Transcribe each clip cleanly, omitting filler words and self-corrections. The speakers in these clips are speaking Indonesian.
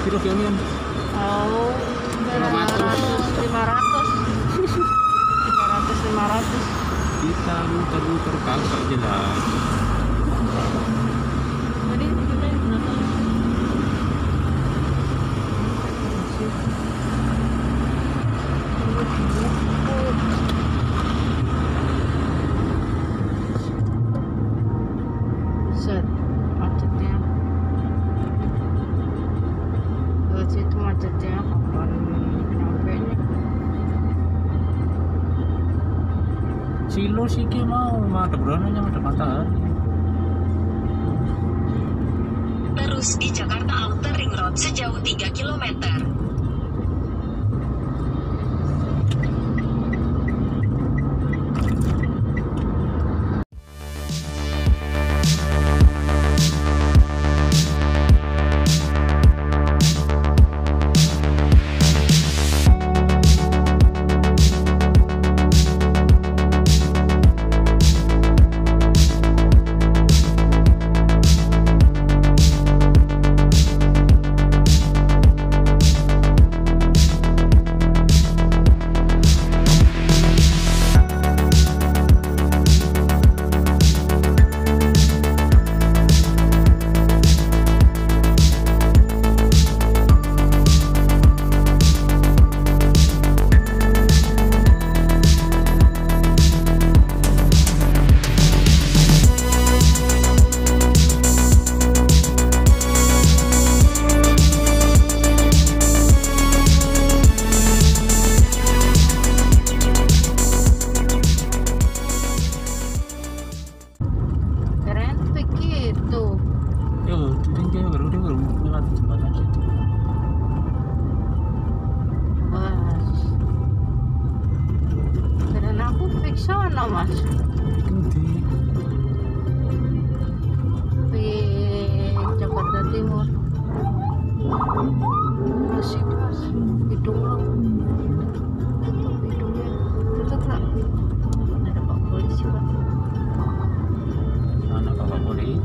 Kira kiamin. Oh, 500. 500. Kita muter-muter kagak jelas. Jadi kita berapa? Set macetnya. Situ macetnya kapan nyampe nya? Silo sih ki mau ada beronanya ada matahari. Terus di Jakarta Outer Ring Road sejauh 3 km. Sana mas di Jakarta Timur masih mas hidung lo tutup hidungnya tutup lah ada pak polisi pak mana bapak polisi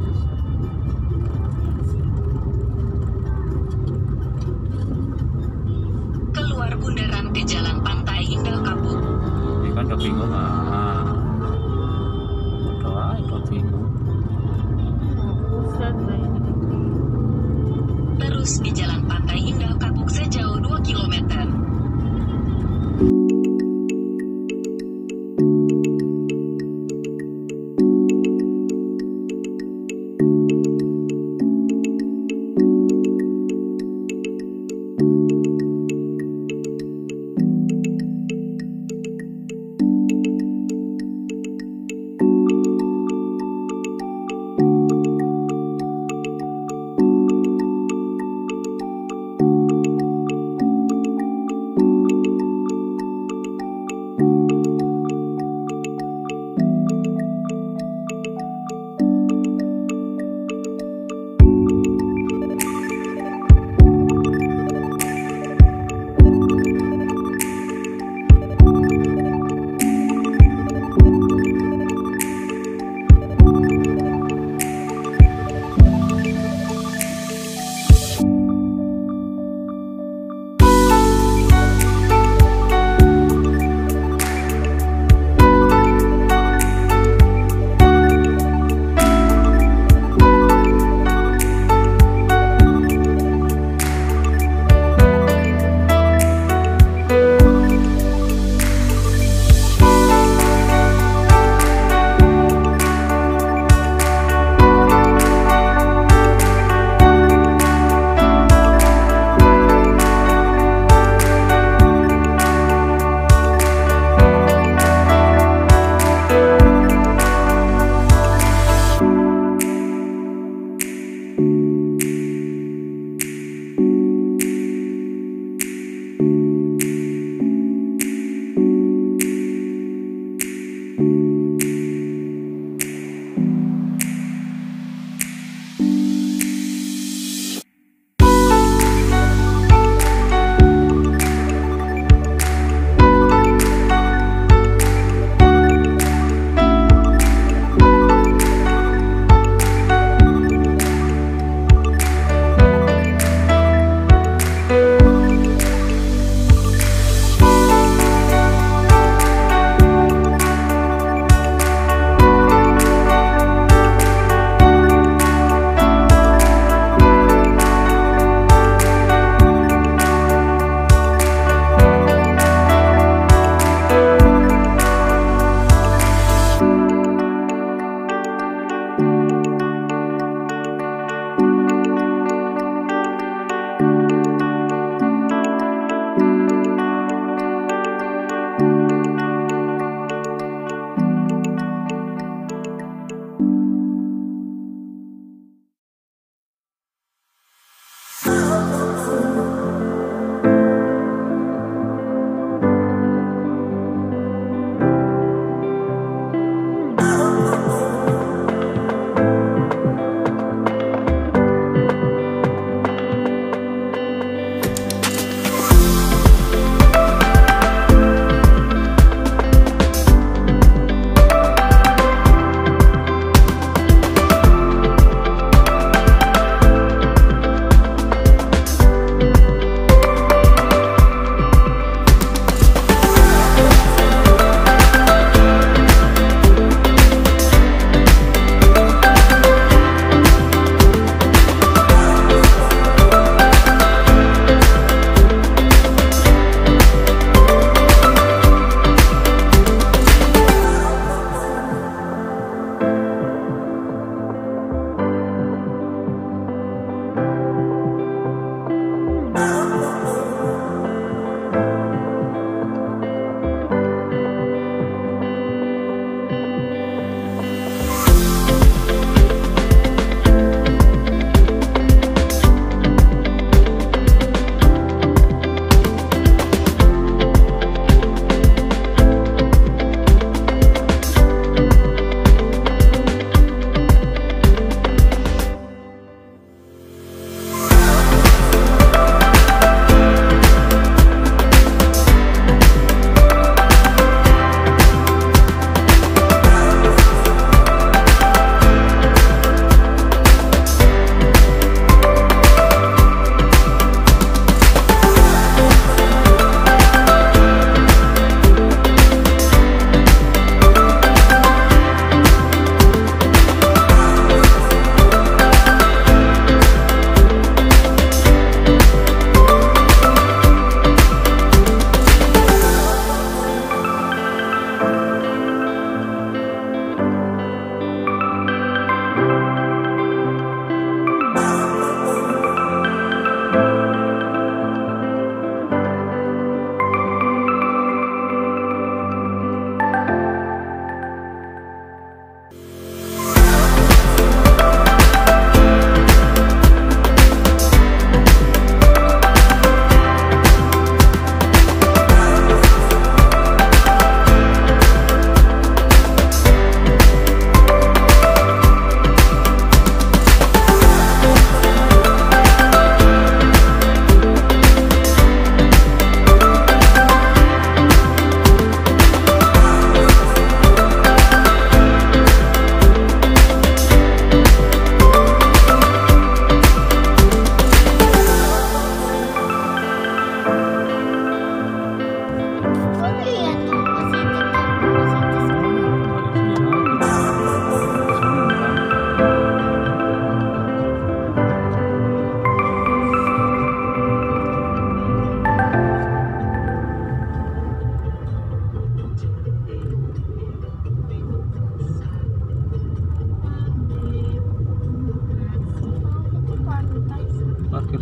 keluar bundaran ke jalan Pantai Indah Kapuk. ini kan udah bingung udah bingung pusat lah ini Terus di jalan Pantai Indah Kapuk sejauh 2 km.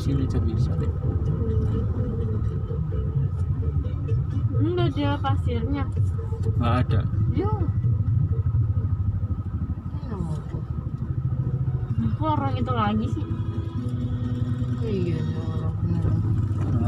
sini aja bisa deh. Udah ada pasirnya. Nggak ada. Yo. Kok orang itu lagi sih? Iya dong.